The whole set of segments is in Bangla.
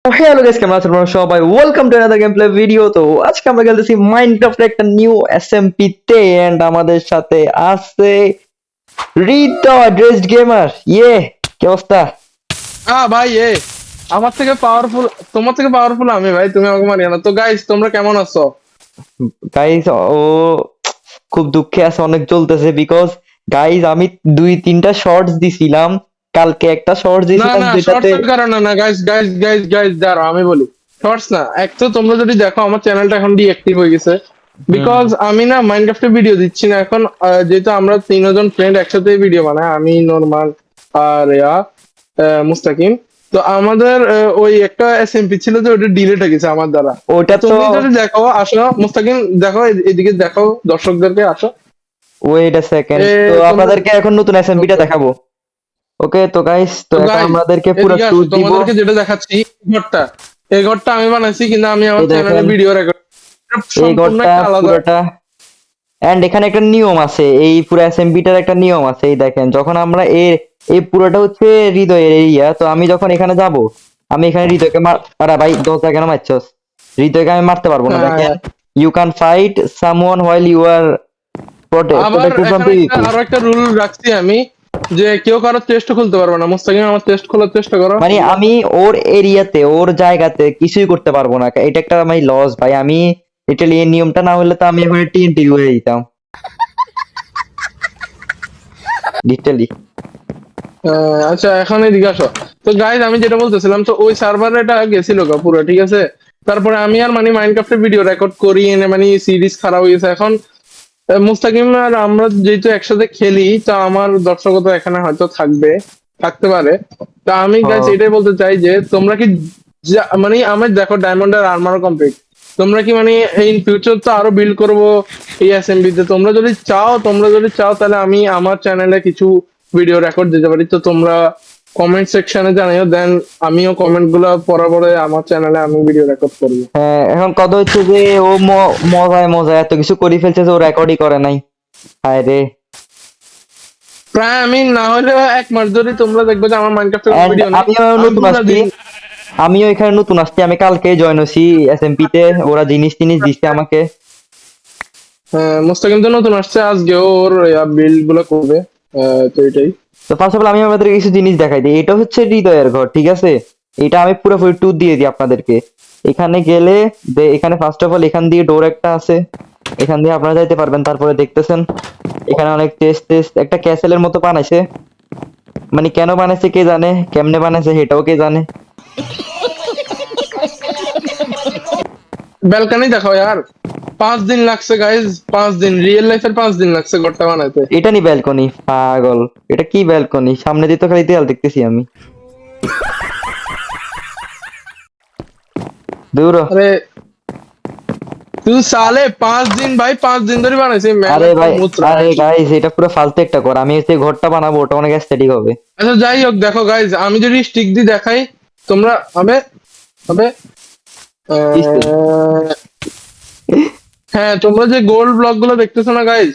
হ্যালো গাইস, কেমন আছেন আপনারা সবাই? Welcome to another game play video. তো আজকে আমরা খেলতেছি মাইনক্রাফট একটা নিউ এসএমপি তে, এন্ড আমাদের সাথে আছে হৃদয় ড্রেসড গেমার। কি অবস্থা? ভাই আমার থেকে পাওয়ারফুল, তোমার থেকে পাওয়ারফুল আমি ভাই, তুমি আমাকে মারিও না তো। গাইস তোমরা কেমন আছো? গাইস, ও খুব দুঃখে আছে, অনেক চলতেছে বিকজ গাইস আমি দুই তিনটা শর্টস দিছিলাম। কালকে একটা শর্টস না দিছিলাম না, যেটাতে শর্টস এর কারণে না গাইস, গাইস গাইস গাইস দাঁড়াও আমি বলি। শর্টস না, এক তো তোমরা যদি দেখো আমার চ্যানেলটা এখন ডিঅ্যাক্টিভ হয়ে গেছে হুম, বিকজ আমি না মাইনক্রাফটে ভিডিও দিচ্ছি না এখন। যেহেতু আমরা তিনজন ফ্রেন্ড একসাথে ভিডিও বানাই, আমি নরমাল আর মুস্তাকিম। তো আমাদের ওই একটা এসএমপি ছিল যে ওটা ডিলিট হয়ে গেছে আমার দ্বারা। তো ওটা তো তুমি যদি দেখো, আসো মুস্তাকিম, দেখো এদিকে দেখো, দর্শকদেরকে আসো। ওয়েট আ সেকেন্ড, তো তোমরা আপনাদেরকে এখন নতুন এসএমপিটা দেখাবো। ওকে তো গাইস, তো তো এখন গাইস আমাদেরকে পুরো এদিকে আসো, ট্যুর দিব। তোমাদেরকে যেটা দেখাচ্ছি ঘরটা, এই ঘরটা আমি বানাইছি, কিন্তু আমি আমার এই চ্যানেলে দেখেন, ভিডিও রেকর্ড এই সম্পূর্ণ ঘরটা একটা আলাদা। পুরোটা, এন্ড এখানে একটা নিয়ম আছে, এই পুরো অ্যাসেম্বলিটার একটা নিয়ম আছে। এই দেখেন, যখন আমরা এই পুরোটা হচ্ছে হৃদয়ের এরিয়া, তো আমি যখন এখানে যাব, আমি এখানে হৃদয়কে আরে ভাই দোস্ত কেন মারছস? হৃদয়কে আমি মারতে পারবো না, দেখেন। হ্যাঁ, you can fight someone while you are আবার প্রোটেক্টেড ফ্রম এখানে পিভিপি। আরো একটা রুল রাখছি আমি, যে কেউ কারো চেস্ট খুলতে পারবে না। মুস্তাকিম আমার চেস্ট খোলার চেষ্টা করো। মানে আমি ওর এরিয়াতে, ওর জায়গাতে কিছুই করতে পারবো না, এটা একটা মানে লস ভাই। আমি লিটারালি এই নিয়মটা না হলে তো আমি এখন টিএনটি হয়ে দিতাম লিটারালি। আচ্ছা এখন এদিকে আসো। তো গাইজ আমি যেটা বলতেছিলাম, তো ওই সার্ভারে এটা গেছিল গা পুরো, ঠিক আছে। তারপরে আমি আর মানে মাইনক্রাফটের ভিডিও রেকর্ড করি এনে মানে সিরিজ খারাপ হয়ে গেছে এখন। মুস্তাকিম আর আমরা যেহেতু একসাথে খেলি, তা আমার দর্শকতা এখানে হয়তো থাকতে পারে। তা আমি গাইস ও, এটাই বলতে চাই যে তোমরা কি মানে আমি দেখো ডায়মন্ড আর আর্মারও কমপ্লিট, তোমরা কি মানে ইন ফিউচার তো আরো বিল্ড করবো এই এসএমবি তে। তোমরা যদি চাও তাহলে আমি আমার চ্যানেলে কিছু ভিডিও রেকর্ড দিতে পারি। তো তোমরা কমেন্ট সেকশনে জানিও, দেন আমিও কমেন্ট গুলো পড়ার পরে আমার চ্যানেলে আমি ভিডিও রেকর্ড করবো। হ্যাঁ, এখন কথা হচ্ছে যে ও মজায় মজায় এত কিছু করে ফেলছে যে ও রেকর্ডই করে নাই। হায় রে। প্রায় আমি না হলে 1 মাস ধরে তোমরা দেখবে যে আমার মাইনক্রাফটের কোনো এন্ড ভিডিও নেই। আমিও আমি নতুন পুরো আসছি, দিন আমিও এখানে নতুন আসছি, আমি কালকে জয়েন হয়েছি এসএমপি তে। ওরা জিনিস টিনিস দিচ্ছে আমাকে। মুস্তাকিম তো নতুন আসছে, আজকে ওর বিল্ড গুলো করবে। তো এটাই। তো ফার্স্ট অফ অল আমি আপনাদের কিছু জিনিস দেখাই দিই। এটা হচ্ছে হৃদয়ের ঘর, ঠিক আছে। এটা আমি পুরোপুরি ট্যুর দিয়ে দিই আপনাদেরকে। এখানে গেলে এখানে ফার্স্ট অফ অল এখান দিয়ে ডোর একটা আছে, এখান দিয়ে আপনারা যাইতে পারবেন। তারপরে দেখতেছেন এখানে অনেক টেস্ট টেস্ট একটা ক্যাসেলের মতো বানাইছে। মানে কেন বানাইছে কে জানে, কেমনে বানাইছে সেটাও কে জানে। ব্যালকানি দেখো यार, 5 দিন লাগছে গাইজ, 5 দিন, রিয়েল লাইফের 5 দিন লাগছে ঘরটা বানাইতে। এটা নি ব্যালকনি পাগল? এটা কি ব্যালকনি? সামনে দিয়ে তো খালি দেয়াল দেখতেছি আমি। দূর হ। আরে তুই সালে 5 দিন ভাই, 5 দিন ধরে বানাইছি, আরে মেহনত ভাই, মুচরা আরে है। গাইস, এটা পুরো ফালতু একটা ঘর। আমি যে ঘরটা বানাবো ওটা অনেক অ্যাস্থেটিক হবে। আচ্ছা যাই হোক, দেখো গাইজ আমি যদি স্টিক দিয়ে দেখাই, তোমরা হবে হবে কিসে? আহ, হ্যাঁ, তোমরা যে গোল্ড ব্লক গুলো দেখতেছো না গাইজ,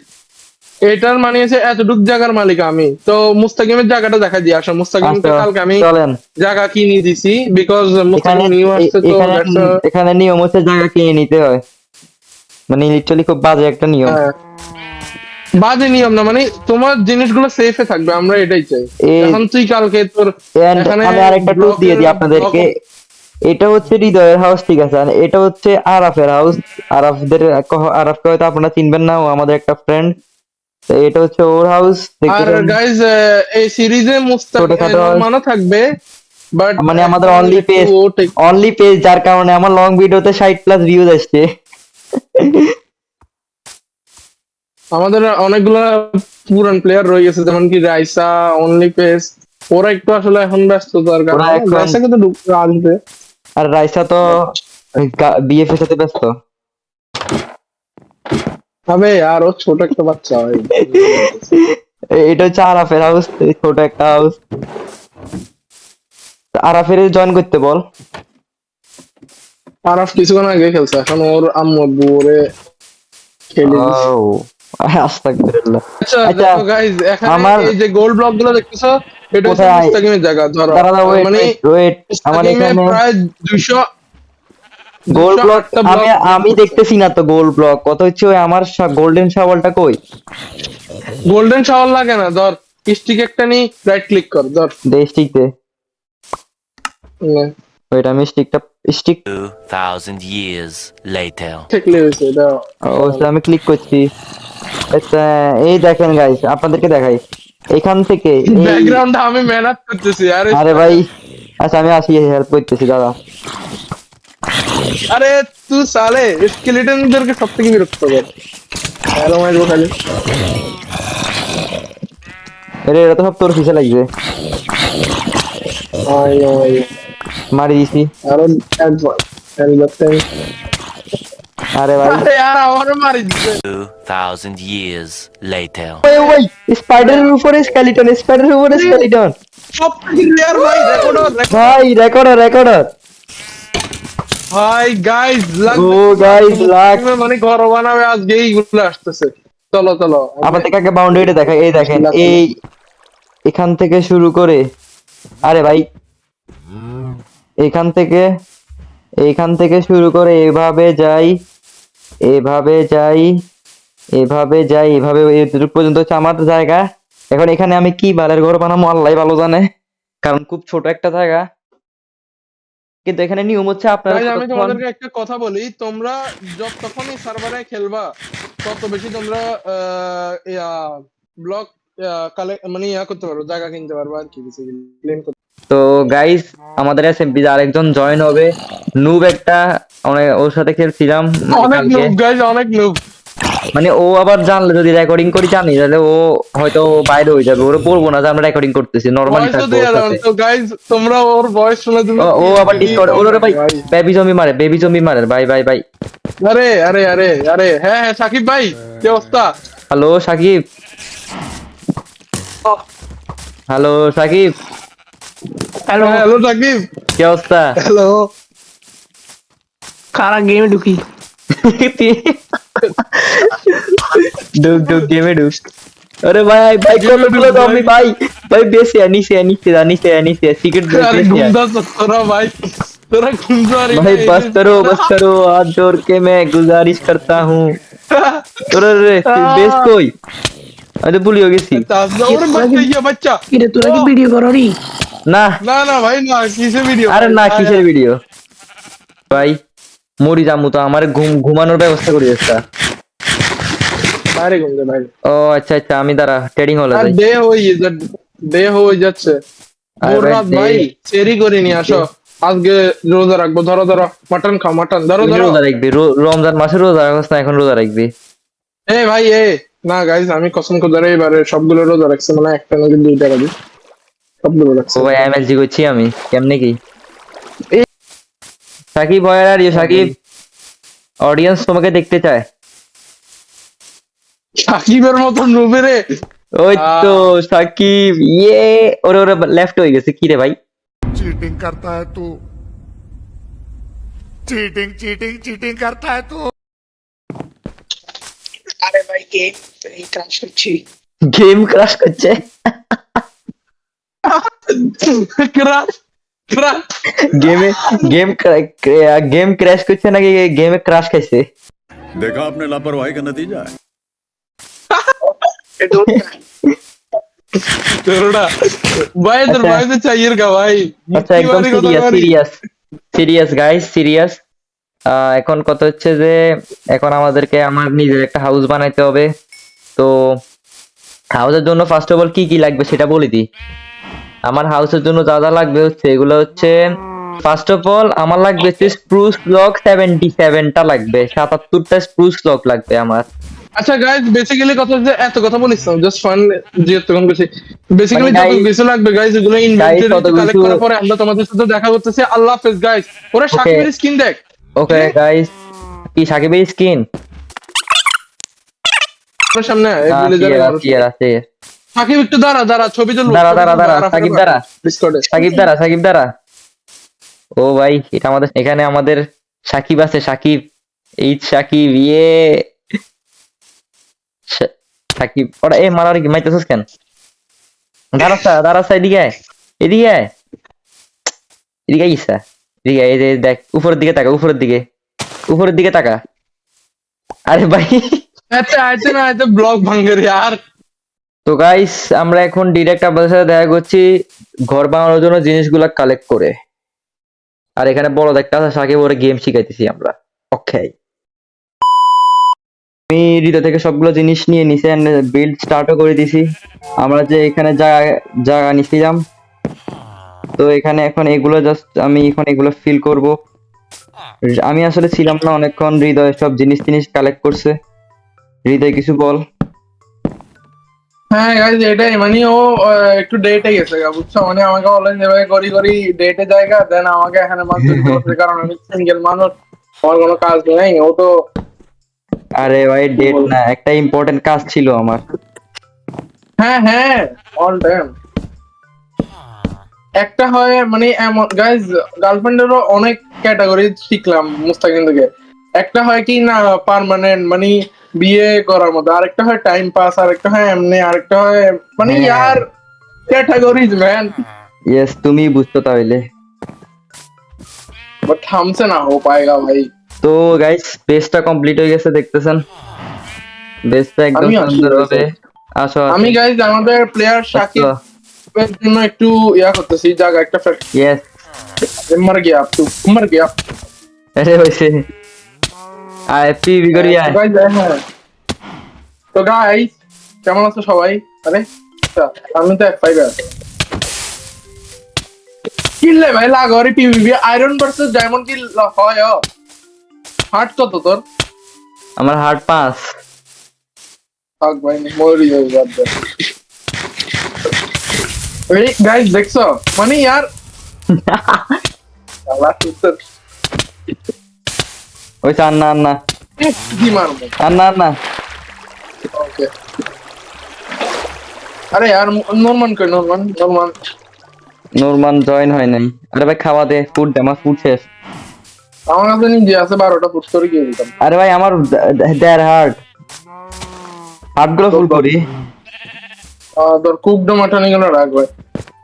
এটার মানে হচ্ছে এতটুক জায়গার মালিক আমি। তো মুস্তাকিমের জায়গাটা দেখা দিয়ে আসো, মুস্তাকিমকে আচ্ছা, কালকে আমি চলেন। জায়গা কিনে দিছি বিকজ এখানে মুস্তাকিম নিউ আসছে, তো এখানে দ্যাটস এখানে নিয়ম হচ্ছে জায়গা কিনে নিতে হয়। মানে লিটারালি খুব বাজে একটা নিয়ম। বাজে নিয়ম না, মানে তোমার জিনিসগুলো সেফে থাকবে, আমরা এটাই চাই। এই এখন তুই কালকে তোর এন্ড এখানে আমি আরেকটা ট্যুর দিয়ে ব্লকের দিই ব্লক। আপনাদেরকে। এটা হচ্ছে হৃদয়ের হাউস, ঠিক আছে। আর এটা হচ্ছে আরাফের হাউস। আরাফকে হয়তো আপনারা চিনবেন না, ও আমাদের একটা ফ্রেন্ড। এটা হচ্ছে ওর হাউস, আর দেখতেছেন। গাইজ এই সিরিজে ছোটখাটো হাউস, নরমানও থাকবে, বাট মানে আমাদের এখন অনলি একটু পেজ, ও ঠিক। অনলি পেজ, যার কারণে আমার লং ভিডিওতে 60+ ভিউজ আসছে। আমাদের অনেকগুলা পুরান প্লেয়ার রয়ে গেছে, যেমন কি রাইসা, অনলি পেস। ওরা একটু আসলে এখন ব্যস্ততার ওরা কারণে, এখন, রাইসা কিন্তু আসবে। আর রাইসা তো বিএফএ সাথে ব্যস্ত। হবে আর ও ছোট একটা বাচ্চা হয়। এটা হচ্ছে আরাফের হাউস, ছোট একটা হাউস। আরাফের জয়েন করতে বল। আরাফ কিছুক্ষণ আগে খেলছে, এখন ওর আম্মু আব্বু ওরে খেলে দিছে। ও, আস্তাগফিরুল্লাহ। আচ্ছা আচ্ছা, দেখো গাইজ, এখানে আমার এই যে গোল্ড ব্লক গুলো দেখতেছো, এটা হচ্ছে কোথায়? মুস্তাকিমের জায়গা ধরো, দাঁড়া দাঁড়া, ওয়েট মানে ওয়েট ওয়েট, আমার মুস্তাকিমে এখানে প্রায় 200 গোল্ড ব্লক, 208টা আমি ব্লক আমি দেখতেছি না তো গোল্ড ব্লক কত হচ্ছে। ওই আমার গোল্ডেন শাওয়ালটা কই? গোল্ডেন শাওয়ার লাগে না, ধর স্টিক একটা নি, রাইট ক্লিক কর, ধর দে স্টিক দে। নে, ওইটা আমি স্টিকটা, স্টিক 2,000 years later. ঠেকলে হয়েছে এটা। ও আমি ক্লিক করছি। আচ্ছা, এই দেখেন গাইস, আপনাদেরকে দেখাই এখান থেকে এই, ব্যাকগ্রাউন্ডে আমি মেহনত করতেছি আরে আরে ভাই, আচ্ছা আমি আসি, হেল্প করতেছি দাদা। আরে তুই সালে স্কেলেটনদেরকে সব থেকে বিরক্ত কর, আরো মারবো খালি। আরে এটা তো সব তোর পিছে লাগবে। আয় আয় মারি দিছি। আরো অ্যাডভান্স হেলমেটটা। আরে ভাই, আরে यार আমারও মারি দিছে। 2,000 years later. ওই ওই স্পাইডারের উপরে স্কেলিটন, স্পাইডারের উপরে স্কেলিটন। সব থেকে রেয়ার ভাই, রেকর্ডার ভাই রেকর্ডার রেকর্ডার। ভাই গাইস লাগ ও গাইস লাক। মানে ঘর বানাবে আজকে এইগুলো আসতেছে। চলো চলো আপনাদেরকে আগে বাউন্ডারিটা দেখাই, এই দেখেন এই এখান থেকে শুরু করে, আরে ভাই এখান থেকে, এইখান থেকে শুরু করে এভাবে যাই, এভাবে যাই, এভাবে যাই, এভাবে এতটুকু পর্যন্ত হচ্ছে আমার জায়গা। এখন এখানে আমি কি বালের ঘর বানাবো আল্লাহ ভালো জানে, কারণ খুব ছোট একটা জায়গা। কিন্তু এখানে নিয়ম হচ্ছে আপনারা গাইস আমি যতক্ষণ, তোমাদেরকে একটা কথা বলি, তোমরা যতক্ষণই সার্ভারে খেলবা তত বেশি তোমরা ব্লক কালেক্ট মানে করতে পারো, জায়গা কিনতে পারবে আর কি, বেশি ক্লেম করতে। তো গাইস আমাদের এসএমপি আরেকজন জয়েন হবে, নুব একটা, অনেক ওর সাথে খেলছিলাম মানে অনেক কালকে। নুব গাইস, অনেক নুব। মানে ও আবার জানলে যদি রেকর্ডিং করি জানি, তাহলে ও হয়তো বাইরে হয়ে যাবে, ওরে বলবো না যে আমরা রেকর্ডিং করতেছি, নরমালি ভয়েসও থাকবো দেয়া ওর যাবে সাথে। না। তো গাইস তোমরা ওর ভয়েস শুনে তুমি ও আবার বেরিয়ে ডিসকর্ড, যাও ওরে না ভাই ভাই। বেবি জমি মারে, বেবি জমি মারে ভাই ভাই ভাই। আরে আরে আরে আরে, হ্যাঁ হ্যাঁ সাকিব ভাই, কি অবস্থা? Hello Shakib, hello Shakib, hello, হ্যাঁ হ্যালো সাকিব, কি অবস্থা? হ্যালো। কারা গেমে ঢুকি? ঢুক ঢুক গেমে ঢুক। আরে ভাই ভাই Game এ কতগুলো ঢুক জমি ভাই। ভাই, ভাই বেশি নিচে নিচে নিচে নিচে সিক্রেট আরে বেশি। গুন্ডা তো তোরা ভাই, তোরা গুন্ডা রে भाई बस करो हाथ जोड़ के मैं गुजारिश करता हूँ। তোরা রে বেশ কই? আমি তো ভুলি গেছি। ওরে বাচ্চা, ইয়ে বাচ্চা। কিরে তোরা কি ও, ভিডিও করনি? না না না ভাই না, কিসে ভিডিও? আরে না, কিসের ভিডিও ভাই? মরি যামু তো, আমার ঘুমানোর ব্যবস্থা করি একটা। বাইরে গুন্ডা ভাই। ও আচ্ছা আচ্ছা, আমি দাঁড়া ট্রেডিং হলে আর যাই। ডে হয়ে যাচ্ছে, আরে ভোর ভাই রাত ভাই, সেরি করে নিয়ে আসো। আজকে রোজা রাখবো, ধরো ধরো মাটন খাও, মাটন ধরো তুই ধরো। রোজা রাখবি? রমজান মাসে রোজা রাখছ না, এখন রোজা রাখবি? এ ভাই এ, না গাইজ আমি কসম করে এবারে সবগুলো রোজা রাখছি, মানে একটা নাকি 2টা রাখি, সবগুলো রাখছি। ও ভাই এমএলজি করছি আমি, কেমনে কি? এই সাকিব ভয়ের আর সাকিব, অডিয়েন্স তোমাকে দেখতে চায়। সাকিবের মতো নুবে রে। ওই তো সাকিব, ইয়ে ওরে ওরে লেফট হয়ে গেছে কি রে ভাই? चीटिंग करता है तू चीटिंग चीटिंग चीटिंग करता है तू আরে ভাই গেম এই কাজ করছি। গেম ক্রাশ করছে। Crash crash. গেমে গেম গেম ক্র্যাশ করছে নাকি গেমে ক্রাশ খাইছে? देखा आपने लापरवाही का नतीजा है তোরা ভাই তোর আচ্ছা। ভাইতে চাইয়ের গা ভাই, আচ্ছা কি একদম বাড়ি কথা সিরিয়াস বাড়ি। Serious serious guys serious. এখন কথা হচ্ছে যে এখন আমাদেরকে আমার নিজের একটা হাউস বানাইতে হবে। তো হাউসের জন্য ফার্স্ট অফ অল কি কি লাগবে সেটা বলে দিই। আমার হাউসের জন্য যা যা লাগবে হচ্ছে এগুলো হচ্ছে, ফার্স্ট অফ অল আমার লাগবে হচ্ছে স্প্রুস লগ 77টা লাগবে, 77টা স্প্রুস লগ লাগবে আমার। আচ্ছা গাইজ বেসিক্যালি কথা হচ্ছে, এত কথা বলিস না, জাস্ট ফান, যে তখন বেশি বেসিক্যালি মানে যত guys- কিছু লাগবে গাইজ এগুলো guys ইনভেন্টরি কত কালেক্ট কিছু- করার পরে আমরা তোমাদের সাথে দেখা করতেছি। আল্লাহ হাফেজ গাইজ। ওরা Okay. সাকিবের স্কিন দেখ, ওকে গাইস, কি সাকিবের স্কিন? আমার সামনে আয়, এই villager-এর মানুষ। আছে। সাকিব একটু দাঁড়া দাঁড়া, ছবি তুলবো। দাঁড়া দাঁড়া দাঁড়া, সাকিব দাঁড়া, ডিসকর্ডে। সাকিব দাঁড়া, সাকিব দাঁড়া। ও ভাই এটা আমাদের, এখানে আমাদের সাকিব আছে, সাকিব, এই সাকিব, ইয়ে সাকিব। ওরা এ মারার কি মাইতেছস কেন? দাঁড়াস এদিকে আয়, এদিকে আয়, এদিকে আইসা, এদিকে আয়, এই যে দেখ উপরের দিকে তাকা, উপরের দিকে তাকা। আরে ভাই, আচ্ছা আইতে না আইতে ব্লক ভাঙে রে আর। তো গাইস আমরা এখন ডিরেক্ট আপনাদের সাথে দেখা করছি ঘর বানানোর জন্য জিনিসগুলা কালেক্ট করে। আর এখানে বড় একটা আছে, সাকিব ওরে গেম শিখাইতেছি আমরা। ওকে, আমি হৃদয় থেকে সবগুলো জিনিস নিয়ে নিচে বিল্ড স্টার্টও করে দিছি। আমরা যে এখানে জায়গা নিছিলাম, তো এখানে এখন এগুলো জাস্ট আমি এখন এগুলো ফিল করব। আমি আসলে ছিলাম না অনেকক্ষণ, হৃদয় সব জিনিস কালেক্ট করছে। হৃদয় কিছু বল। হ্যাঁ গাইজ এটাই মানে ও একটু ডেটে গেছে গা, বুঝছো, মানে আমাকে অলওয়েজ এভাবে করি করি ডেটে জায়গা দেন আমাকে এখানে মাত্র দিতে পারছে, কারণ আমি সিঙ্গেল মানুষ, আমার কোনো কাজ নেই। ও তো আরে ভাই কি ডেট বলবো? না, একটা ইম্পর্টেন্ট কাজ ছিল আমার। হ্যাঁ হ্যাঁ, অল টাইম। একটা হয় মানে এমন গাইজ, গার্লফ্রেন্ডেরও অনেক ক্যাটাগরি শিখলাম মুস্তাকিম থেকে। একটা হয় কি না পার্মানেন্ট মানে বিয়ে করার মতো, আরেকটা হয় টাইম পাস, আরেকটা হয় এমনি, আরেকটা হয় মানে হ্যাঁ, ইয়ার ক্যাটাগরিজ ম্যান। ইয়েস, তুমি বুঝতো তাহলে। বাট থামছে না, ও পায়েগা ভাই। তো গাইস বেসটা কমপ্লিট হয়ে গেছে দেখতেছেন, বেসটা একদম আমি আসি সুন্দর guys, ভাবে। আসো আমি আসো গাইজ আমাদের প্লেয়ার আসো। সাকিবের জন্য একটু ইয়া করতেছি, জায়গা একটা ইয়েস, মর গিয়া তু মর গিয়া। আরে হইছে, আয় পিভি করি তো আয়। গাইজ হ্যাঁ, তো গাইজ কেমন আছো সবাই? আরে আচ্ছা, আমি তো F5 আছে। কিনলে ভাই লাগরে পিভিপি আয়রন ভার্সেস ডায়মন্ড কি হয়? হার্ট কত তোর? আমার হার্ট 5। থাক ভাই, মরি যাবে বাদ দে। এই গাইজ দেখছো মানে ইয়ার আল্লাহ সুন্দর হইছে, আর না আর না কি মারবো। আর না আর না। ওকে, আরে यार নরমান কই, নরমান নোরমান জয়েন হয় নাই। আরে ভাই খাওয়া দে, ফুড দে, আমার ফুড শেষ। আমার কাছে নিজে আছে 12টা ফুট করে গিয়ে দিতাম। আরে ভাই আমার দেড় হার্ট গুলো ফুল করি। তোর কুকডো মাটন এগুলো রাখ ভাই।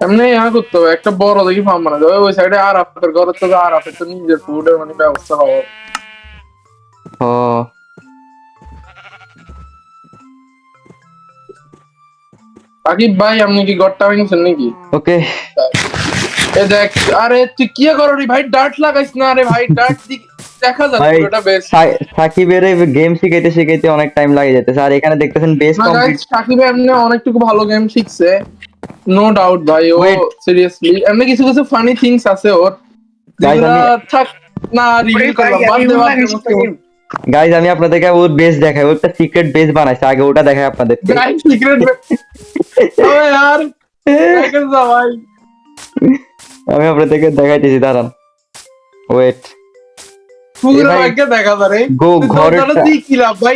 এমনি ইয়া করতে হবে, একটা বড় দেখি ফার্ম বানাতে হবে ওই সাইডে, আর আপনার ঘরের তো আর আপনার তো নিজের ফুডের মানে ব্যবস্থা হবে। ও আকিব ভাই আপনি কি ঘরটা ভাঙছেন নাকি? ওকে, এ দেখ, আরে তুই কি করো রে ভাই, ডার্ট লাগাইস না রে ভাই, ডার্ট দেখা যাচ্ছে ভাই পুরোটা বেশ। সাকিবের গেম শিখাইতে শিখাইতে অনেক টাইম লাগে যেতেছে। আর এখানে দেখতেছেন বেস না গাইস, কমপ্লিট। সাকিব এমনি অনেকটুকু ভালো গেম শিখছে, নো ডাউট ভাই। ও ওয়েট সিরিয়াসলি এমনি কিছু কিছু ফানি থিংস আছে ওর, গাইজ, যেগুলা আমি থাক না রিভিল করলাম, বাদ দে মুস্তাকিম। গাইজ আমি আপনাদেরকে ওর বেস দেখাই, ওর একটা সিক্রেট বেস বানাইছে, আগে ওটা দেখাই আপনাদেরকে। গাইস সিক্রেট ওই यार দেখেন যা ভাই, আমি আপনাদেরকে দেখাইতেছি, দাঁড়ান, ওয়েট। পুরো ভাই ভাগ্য দেখা পারে ঘরেরটা, তুই কি লাভ ভাই,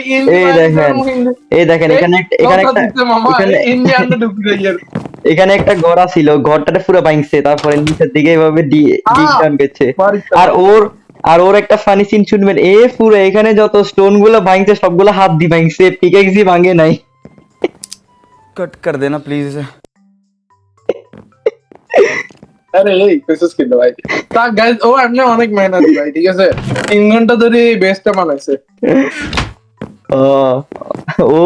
এই দেখেন, এখানে একটা মামা এখানে ইন্ডিয়ান ঢুকি যাই। এখানে একটা ঘর ছিল, ঘরটাতে পুরো ভাঙছে, তারপরে নিচের দিকে এভাবে ডিগ ডাউন গেছে। আর ওর একটা ফানি সিন শুনবেন, পুরো এখানে যত স্টোন গুলো ভাঙছে সবগুলো হাত দিয়ে ভাঙছে, পিকেক্স ভাঙে নাই। कट कर देना प्लीज इसे। আরে এই কইছস কি ভাই, তা গাইস ও এমনি অনেক মেহনতি ভাই, ঠিক আছে, 3 ঘন্টা ধরে এই বেসটা বানাইছে। ও ও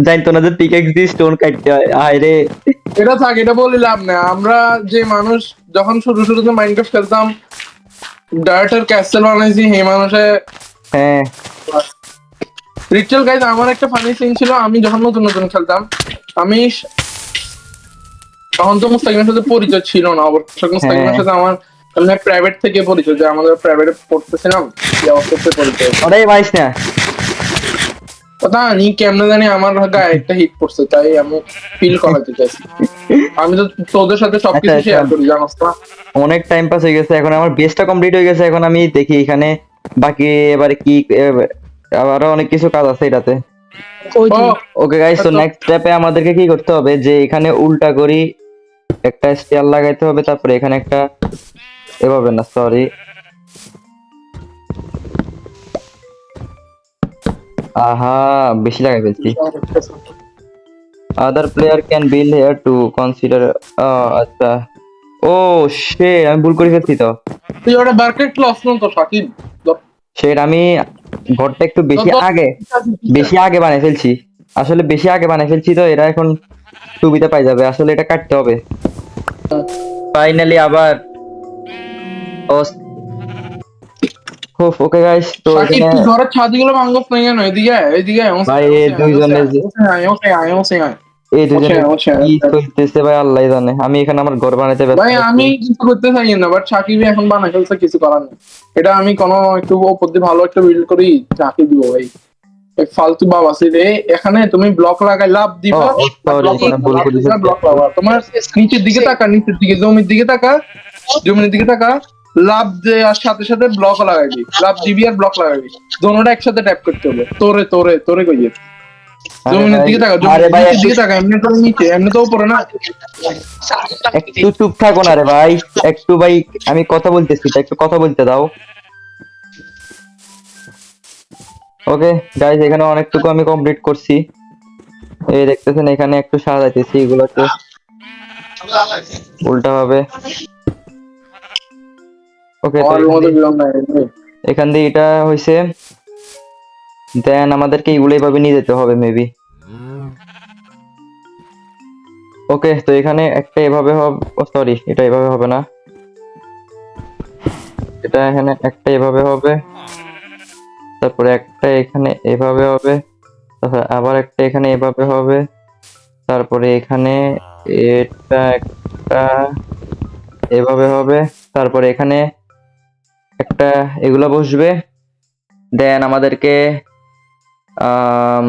জানতো না যে পিকেক্স দিয়ে স্টোন কাটতে হয়, আয় রে। এটা থাক, এটা বলে লাভ না। আমরা যে মানুষ যখন শুরুতে মাইনক্রাফট খেলতাম, ডার্টের ক্যাসেল বানাইছি, সেই মানুষে হ্যাঁ রিচুয়াল। গাইজ আমার একটা ফানি সিন ছিল, আমি যখন নতুন নতুন খেলতাম, আমি তখন তো মুস্তাকিমের সাথে পরিচয় ছিল না অবশ্য। মুস্তাকিমের সাথে আমার প্রাইভেট থেকে পরিচয়, যে আমাদের প্রাইভেটে পড়তেছিলাম, এই অবস্থাতে পরিচয়। ওটাই পাইস না। কথা আমি কেমনে জানি আমার গায়ে একটা হিট পড়ছে, তাই আমি ফিল করাতে চাইছি। আমি তো তোদের সাথে সবকিছু আচ্ছা, শেয়ার করি, জানোস না। অনেক টাইম পাস হয়ে গেছে, এখন আমার বেসটা কমপ্লিট হয়ে গেছে। এখন আমি দেখি এখানে বাকি এবারে কি আরো অনেক কিছু কাজ আছে এটাতে। ওই ও তো ওকে গাইস, তো আচ্ছা। নেক্সট স্টেপে আমাদেরকে কি করতে হবে, যে এখানে উল্টা করি একটা স্টেয়ার লাগাইতে হবে, তারপরে এখানে একটা, এভাবে না সরি, আহা বেশি লাগাই ফেলছি। আদার player can build hair two consider. আচ্ছা, ও সে আমি ভুল করে ফেলছি তো। তুই ওটা বার্কেট ক্লস তো সাকিব। সেটা আমি ঘরটা একটু বেশি আগে বানিয়ে ফেলছি। আসলে বেশি আগে বানিয়ে ফেলছি তো এরা এখন সুবিধা পাই যাবে। আসলে এটা কাটতে হবে ফাইনালি আবার। ওকে গাইস, তো সাকিব এখানে তুই ঘরের ছাদগুলো ভাঙ্গস না কেন? এদিকে আয়, এদিকে আয়, ভাই এই দুইজনে এই দুজনে কি করতেছে ভাই আল্লাহ জানে। আমি এখানে আমার ঘর বানাইতে ব্যস্ত ভাই আছি। আমি কিছু করতে চাই না, বাট সাকিবই এখন বানাই ফেলছে, কিছু করার নেই। এটা আমি কোনো একটু ওপর দিয়ে ভালো একটা বিল্ড করি চাকরি দিব ভাই। এই ফালতু বাবাসি রে, এখানে তুমি ব্লক লাগাই লাভ দিবা, সরি, ব্লক এখানে ভুল করে ফেলছি। ব্লক লাগাবা। তোমার নিচের দিকে তাকা, নিচের দিকে জমির দিকে তাকা, জমির দিকে তাকা, লাভ দেওয়ার সাথে সাথে ব্লক লাগাইবি, লাভ দিবি আর ব্লক লাগাইবি, দোনোটা একসাথে ট্যাপ করতে হবে। তোরে তোরে তোরে কইয়ে আরে জমিনের ভাই, দিকে তাকা, আরে জমিনের ভাই নিচের একটু দিকে তাকা, এমনি তো নিচে, এমনি তো উপরে না। একটু চুপ থাকো না রে ভাই। একটু ভাই, আমি কথা বলতেছি তো, একটু কথা বলতে দাও। ওকে গাইজ, এখানে অনেকটুকু আমি কমপ্লিট করছি। এই দেখতেছেন এখানে একটু সাজাইতেছি এগুলোকে উল্টা ভাবে। ওকে, তো আমার মতো বিরম নাই রে। এখান দিয়ে এটা হয়েছে। দেন আমাদেরকে এগুলো এইভাবে নিয়ে যেতে হবে মেবি। ওকে, তো এখানে একটা এভাবে হবে। সরি, এটা এভাবে হবে না। এটা এখানে একটা এভাবে হবে, তারপরে একটা এখানে এভাবে হবে, তারপরে আবার একটা এখানে এভাবে হবে, তারপরে এখানে এটা একটা এভাবে হবে, তারপরে এখানে একটা এগুলা বসবে। দেন আমাদেরকে আম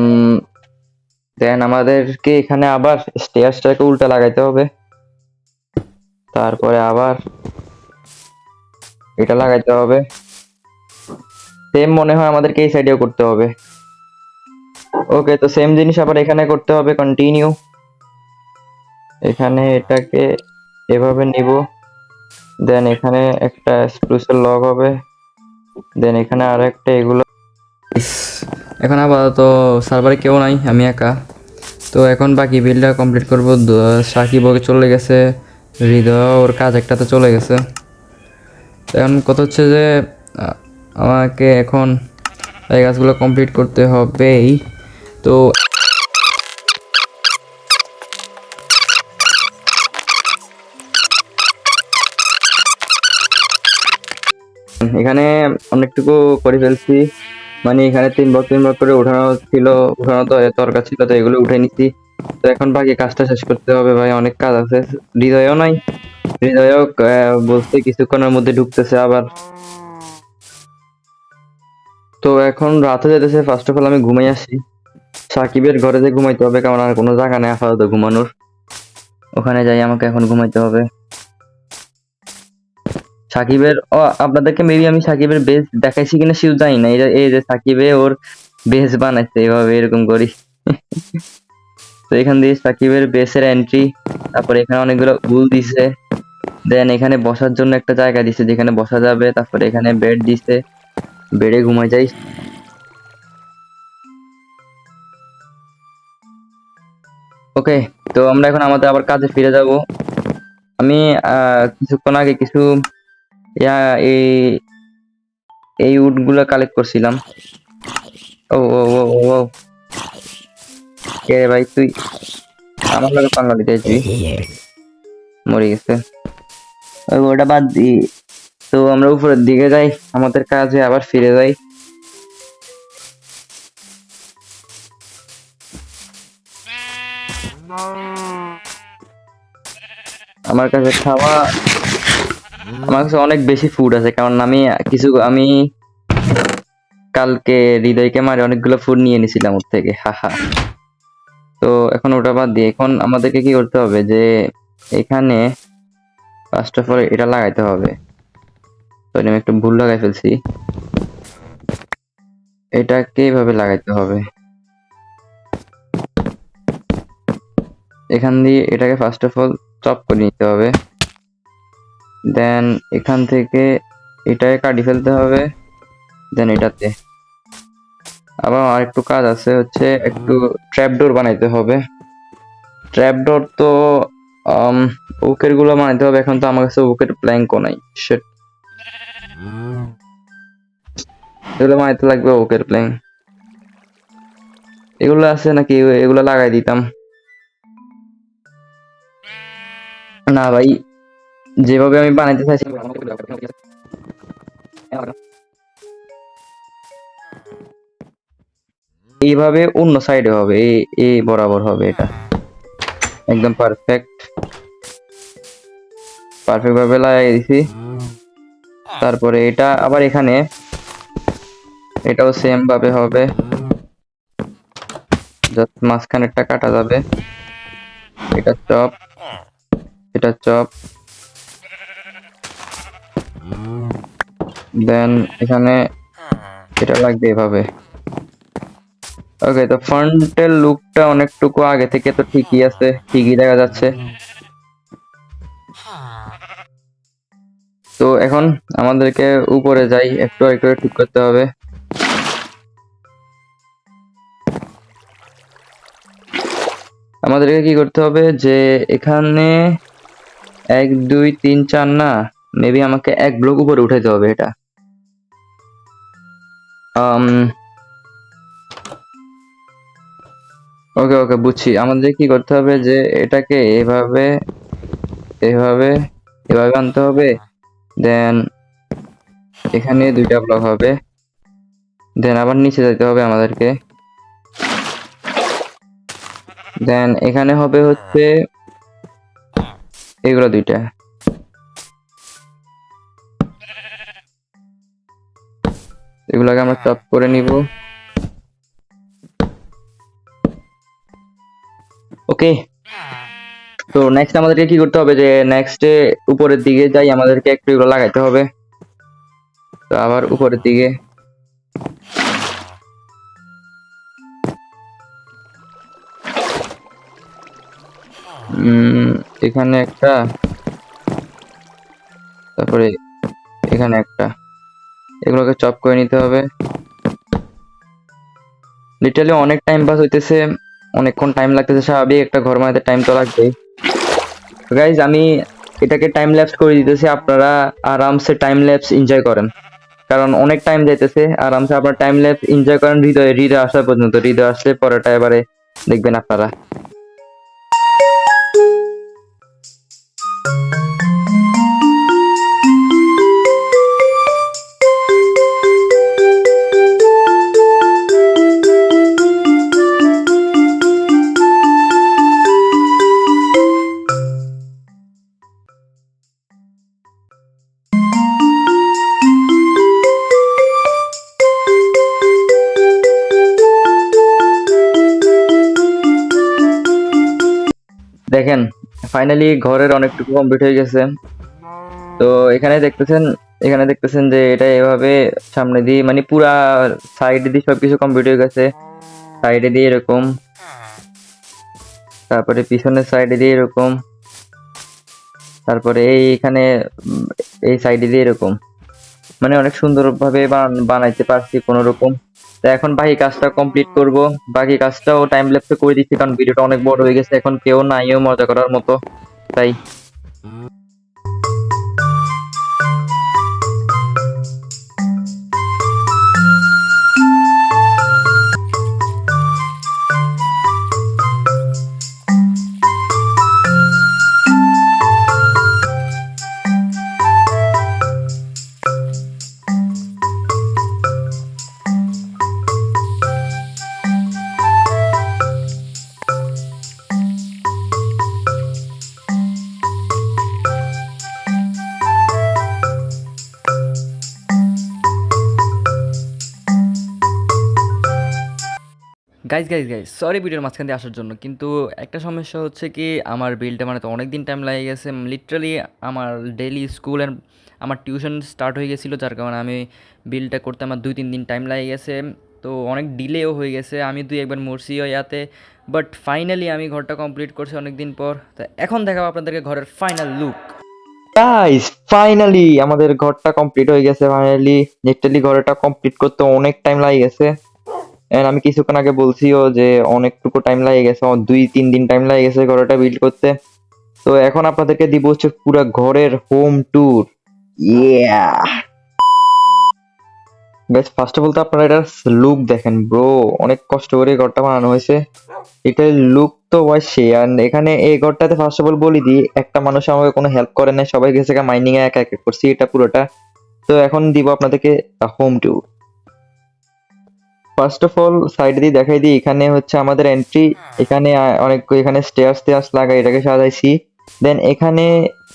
দেন আমাদেরকে এখানে আবার স্টেয়ারটাকে উল্টা লাগাইতে হবে, তারপরে আবার এটা লাগাইতে হবে। সেম মনে হয় আমাদেরকে এই সাইডেও করতে হবে। ওকে, তো সেম জিনিস আবার এখানে করতে হবে, কন্টিনিউ। এখানে এটাকে এভাবে নিব, দেন এখানে একটা স্প্রুসের লগ হবে, দেন এখানে আর একটা এগুলো। এখন আপাতত সার্ভারে কেউ নাই, আমি একা। তো এখন বাকি বিলটা কমপ্লিট করব। সাকিব ওকে চলে গেছে, হৃদয় ওর কাজ একটাতে চলে গেছে। তো এখন কথা হচ্ছে যে আমাকে এখন এই কাজগুলো কমপ্লিট করতে হবেই। তো এখানে অনেকটুকু করে ফেলছি। মানে এখানে 3 ব্লক করে উঠানো ছিল, উঠানো তো দরকার ছিল, তো এগুলো উঠে নিচ্ছি। তো এখন বাকি কাজটা শেষ করতে হবে ভাই, অনেক কাজ আছে। হৃদয়ও নাই, হৃদয়ও বলতে কিছুক্ষণের মধ্যে ঢুকতেছে আবার। তো এখন রাত হয়ে যেতেছে, ফার্স্ট অফ অল আমি ঘুমাই আসি। সাকিবের ঘরে যে ঘুমাইতে হবে, কারণ আর কোনো জায়গা নেই আপাতত ঘুমানোর। ওখানে যাই, আমাকে এখন ঘুমাইতে হবে। সাকিবের আপনাদেরকে মেবি আমি সাকিবের বেস দেখাইছি কিনা সেও জানি না। এই যে সাকিবে ওর বেস বানাইছে এভাবে, এরকম করি। তো এখান দিয়ে সাকিবের বেসের এন্ট্রি, তারপরে এখানে অনেকগুলো উল দিছে, দেন এখানে বসার জন্য একটা জায়গা দিছে যেখানে বসা যাবে, তারপরে এখানে বেড দিছে, বেডে ঘুমাই যাই। ওকে, তো আমরা এখন আমাদের আবার কাজে ফিরে যাব। আমি কিছুক্ষণ আগে কিছু ইয়া এই এই উড গুলো কালেক্ট করছিলাম। ও ও ও ও ও, কে রে ভাই তুই আমার লগে পাঙ্গা দিতে আসবি? মরে গেছে। ওটা বাদ দি। তো আমরা উপরের দিকে যাই, আমাদের কাজে আবার ফিরে যাই। আমার কাছে খাওয়া, আমার কাছে অনেক বেশি ফুড আছে, কারণ আমি কালকে হৃদয়কে মারে অনেকগুলো ফুড নিয়ে নিয়েছিলাম ওর থেকে, হাহা। তো এখন ওটা বাদ দিয়ে এখন আমাদেরকে কি করতে হবে, যে এখানে ফার্স্ট অফ অল এটা লাগাইতে হবে। তো আমি একটু ভুল লাগাই ফেলছি, এটাকে এইভাবে লাগাইতে হবে। এখান দিয়ে এটাকে ফার্স্ট অফ অল চপ করে নিতে হবে, দেন এখান থেকে এটাকে কাটি ফেলতে হবে, দেন এটাতে আবার আর একটু কাজ আছে, হচ্ছে একটু ট্র্যাপ ডোর বানাইতে হবে। ট্র্যাপডোর তো ওকের গুলো বানাইতে হবে, এখন তো আমার কাছে ওকের প্ল্যাঙ্কও নাই। Shit. এগুলো বানাইতে লাগবে ওকের প্ল্যাঙ্ক। এগুলো আছে নাকি? এগুলো লাগাই দিতাম। না ভাই, যেভাবে আমি বানাইতে চাইছি এইভাবে অন্য সাইডে হবে, এই বরাবর হবে, এটা একদম পারফেক্ট ভাবে লাগাই দিছি। তারপরে এটা আবার এখানে, এটাও সেম ভাবে হবে, জাস্ট মাঝখানেরটা কাটা যাবে। এটা চপ, এটা চপ, দেন এখানে এটা লাগবে এভাবে। ওকে, তো ফ্রন্টের লুকটা অনেকটুকু আগে থেকে তো ঠিকই আছে, ঠিকই দেখা যাচ্ছে। তো এখন আমাদেরকে উপরে যাই, একটু একটু ঠিক করতে হবে। আমাদেরকে কি করতে হবে যে এখানে 1 2 3 4 না, মেবি আমাকে 1 ব্লক উপরে উঠাইতে হবে এটা। ওকে ওকে, বুঝছি। আমাদের কি করতে হবে যে এটাকে এভাবে এভাবে এভাবে আনতে হবে, দেন এখানে 2টা ব্লক হবে, দেন আবার নিচে যেতে হবে আমাদেরকে, দেন এখানে হবে হচ্ছে এগুলো 2টা। এগুলোকে আমরা চপ করে নিব। ওকে, তো নেক্সট আমাদেরকে কি করতে হবে যে নেক্সটে উপরের দিকে যাই, আমাদেরকে একটু এগুলো লাগাইতে হবে। তো আবার উপরের দিকে এখানে একটা, তারপরে এখানে একটা, এগুলোকে চপ করে নিতে হবে। লিটারালি অনেক টাইম পাস হইতেছে, অনেকক্ষণ টাইম লাগতেছে, স্বাভাবিক একটা ঘর বানাতে টাইম তো লাগবেই। গাইজ, আমি এটাকে টাইম ল্যাপস করে দিতেছি, আপনারা আরামসে টাইম ল্যাপস এনজয় করেন, কারণ অনেক টাইম যাইতেছে। আরামসে আপনারা টাইম ল্যাপস এনজয় করেন হৃদয় আসা পর্যন্ত। হৃদয় আসলে পরেটা এবারে দেখবেন আপনারা। দেখেন, ফাইনালি ঘরের অনেকটুকু কমপ্লিট হয়ে গেছে। তো এখানে দেখতেছেন যে এটা এভাবে সামনে দিয়ে, মানে পুরা সাইডে দিয়ে সবকিছু কমপ্লিট হয়ে গেছে। সাইডে দিয়ে এরকম, তারপরে পিছনের সাইডে দিয়ে এরকম, তারপরে এইখানে এই সাইডে দিয়ে এরকম, মানে অনেক সুন্দর ভাবে বানাইতে পারছি কোন রকম। তো এখন বাকি কাজটা কমপ্লিট করব। বাকি কাজটাও টাইম ল্যাপসে করে দিচ্ছি, কারণ ভিডিওটা অনেক বড় হয়ে গেছে, এখন কেউ নাইও মজা করার মতো, তাই। গাইজ গাইজ গাইজ সরি ভিডিওর মাঝখান দিয়ে আসার জন্য, কিন্তু একটা সমস্যা হচ্ছে কি, আমার বিলটা মানে তো অনেক দিন টাইম লাগে গেছে। লিটারালি আমার ডেইলি স্কুল অ্যান্ড আমার টিউশন স্টার্ট হয়ে গেছিলো, যার কারণে আমি বিলটা করতে আমার 2-3 দিন টাইম লাগে গেছে। তো অনেক ডিলেও হয়ে গেছে, আমি একবার মরছিও ইয়াতে, বাট ফাইনালি আমি ঘরটা কমপ্লিট করছি অনেক দিন পর। তো এখন দেখাবো আপনাদেরকে ঘরের ফাইনাল লুক। গাইস, ফাইনালি আমাদের ঘরটা কমপ্লিট হয়ে গেছে। ফাইনালি লিটারালি ঘরটা কমপ্লিট করতে অনেক টাইম লাগে গেছে। এন্ড আমি কিছুক্ষণ আগে বলছিও যে অনেকটুকু টাইম লাগে গেছে, 2-3 দিন টাইম লাগে গেছে ঘরটা বিল্ড করতে। তো এখন আপনাদেরকে দিব হচ্ছে পুরো ঘরের home tour. Yeah guys, first of all তো আপনারা এটার লুক দেখেন ব্রো, অনেক কষ্ট করে এই ঘরটা বানানো হয়েছে। এটার লুক তো সে, আর এখানে এই ঘরটাতে ফার্স্ট অফ অল বলি দিই, একটা মানুষ আমাকে কোনো হেল্প করে না, সবাই গেছে মাইনিং এ একা একা করছি এটা পুরোটা। তো এখন দিব আপনাদেরকে home tour. First of all side দিয়ে দেখাই দিই, এখানে হচ্ছে আমাদের এন্ট্রি। এখানে অনেক এখানে স্টেয়ার্স টেয়ার্স লাগাই এটাকে সাজাইছি। দেন এখানে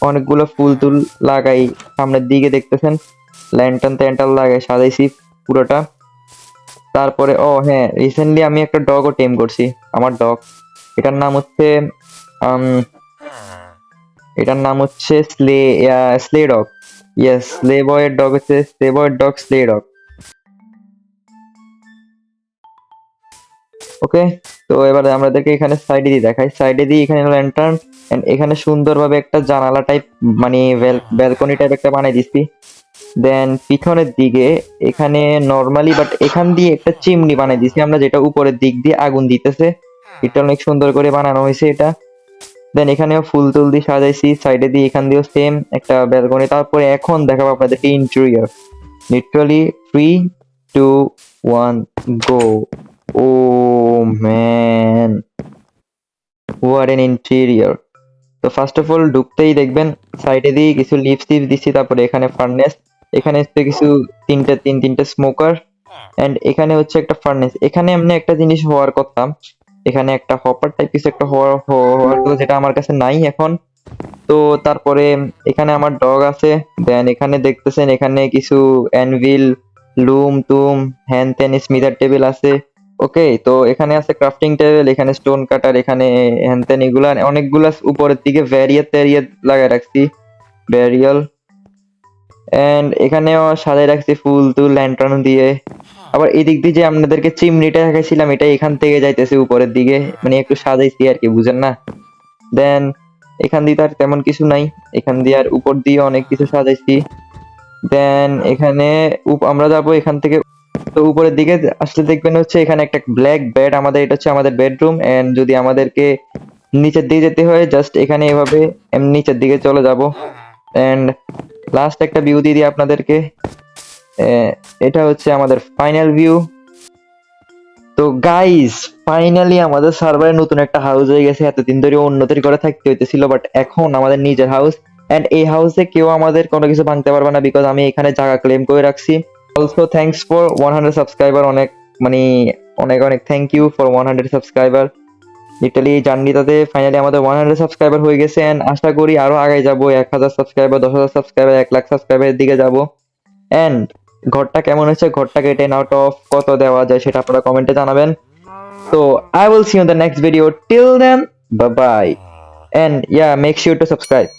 অনেকগুলো ফুল টুল লাগাই, সামনের দিকে দেখতেছেন ল্যান্টার্ন ট্যান্টার লাগাই সাজাইছি পুরোটা। তারপরে হ্যাঁ, রিসেন্টলি আমি একটা ডগও টেম করছি, আমার ডগ। এটার নাম হচ্ছে আম, এটার নাম হচ্ছে স্লে ডগ। ইয়েস, স্লে বয়ের ডগ হচ্ছে স্লে বয়ের ডগ, স্লে ডগ। ওকে, তো এবারে আমাদেরকে এখানে সাইডে দিয়ে দেখাই, সাইডে দিয়ে এখানে ল্যান্টার্ন এন্ড এখানে সুন্দরভাবে একটা জানালা টাইপ মানে ব্যালকনি টাইপ একটা বানাই দিছি। দেন পিছনের দিকে এখানে নরমালি বাট এখান দিয়ে একটা চিমনি বানাই দিছি আমরা, যেটা উপরের দিক দিয়ে আগুন দিতেছে। এটা অনেক সুন্দর করে বানানো হয়েছে এটা। দেন এখানেও ফুল টুল দিয়ে সাজাইছি, সাইডে দিয়ে এখান দিয়েও সেম একটা ব্যালকনি। তারপরে এখন দেখাবো আপনাদেরকে interior. Literally 3, 2, 1 go. Oh man, what an interior. তো ফার্স্ট অফ অল ঢুকতেই দেখবেন সাইডে দিয়ে কিছু লিভস টিপস দিচ্ছি, তারপরে এখানে ফার্নেস, এখানে হচ্ছে কিছু তিনটে স্মোকার, এন্ড এখানে হচ্ছে একটা ফার্নেস। এখানে এমনি একটা জিনিস হওয়ার কথা, এখানে একটা হপার টাইপ কিছু একটা হওয়ার কথা, যেটা আমার কাছে নাই এখন। তো তারপরে এখানে আমার ডগ আছে। দেন এখানে দেখতেছেন এখানে কিছু অ্যানভিল, লুম টুম হ্যান ত্যান স্মিথার টেবিল আছে। ওকে, তো এখানে আছে ক্রাফটিং টেবিল, এখানে স্টোন কাটার, এখানে হ্যান ত্যান এগুলা অনেকগুলা উপরের দিকে ট্যারিয়ার লাগাই রাখছি, ব্যারিয়াল। এন্ড এখানেও সাজাই রাখছি ফুল টুল ল্যান্টার্ন দিয়ে। আবার এদিক দিয়ে যে আপনাদেরকে চিমনিটা দেখাইছিলাম, এটা এখান থেকে যাইতেছে উপরের দিকে, মানে একটু সাজাইছি আর কি, বুঝেন না। দেন এখান দিয়ে তো আর তেমন কিছু নাই, এখান দিয়ে আর উপর দিয়ে অনেক কিছু সাজাইছি। দেন এখানে আমরা যাবো এখান থেকে, তো উপরের দিকে আসলে দেখবেন হচ্ছে এখানে একটা ব্ল্যাক বেড, আমাদের এটা হচ্ছে আমাদের বেডরুম। এন্ড যদি আমাদেরকে নিচের দিকে যেতে হয় জাস্ট এখানে এভাবে এমনি নিচের দিকে চলে যাব। এন্ড লাস্ট একটা ভিউ দিয়ে দিই আপনাদেরকে, এটা হচ্ছে আমাদের ফাইনাল ভিউ। তো গাইস, ফাইনালি আমাদের সার্ভারে নতুন একটা হাউস হয়ে গেছে। এতদিন ধরে অন্যদের করে থাকতে হইতেছিল, বাট এখন আমাদের নিজের হাউস। এন্ড এই হাউসে কেউ আমাদের কোনো কিছু ভাঙতে পারবে না, বিকজ আমি এখানে জায়গা ক্লেম করে রাখছি। অলসো থ্যাঙ্কস ফর 100 সাবস্ক্রাইবার, অনেক মানে অনেক অনেক thank you for 100 subscriber. Literally এই জার্নিটাতে ফাইনালি আমাদের 100 সাবস্ক্রাইবার হয়ে গেছে, এন্ড আশা করি আরো আগে যাবো, 1000 সাবস্ক্রাইবার, 10,000 সাবস্ক্রাইবার, 1 লাখ সাবস্ক্রাইবারের দিকে যাবো। এন্ড ঘরটা কেমন হয়েছে, ঘরটাকে 10 আউট অফ কত দেওয়া যায় সেটা আপনারা কমেন্টে জানাবেন। So I will see you in the next video. Till then, bye bye. And yeah, make sure to subscribe.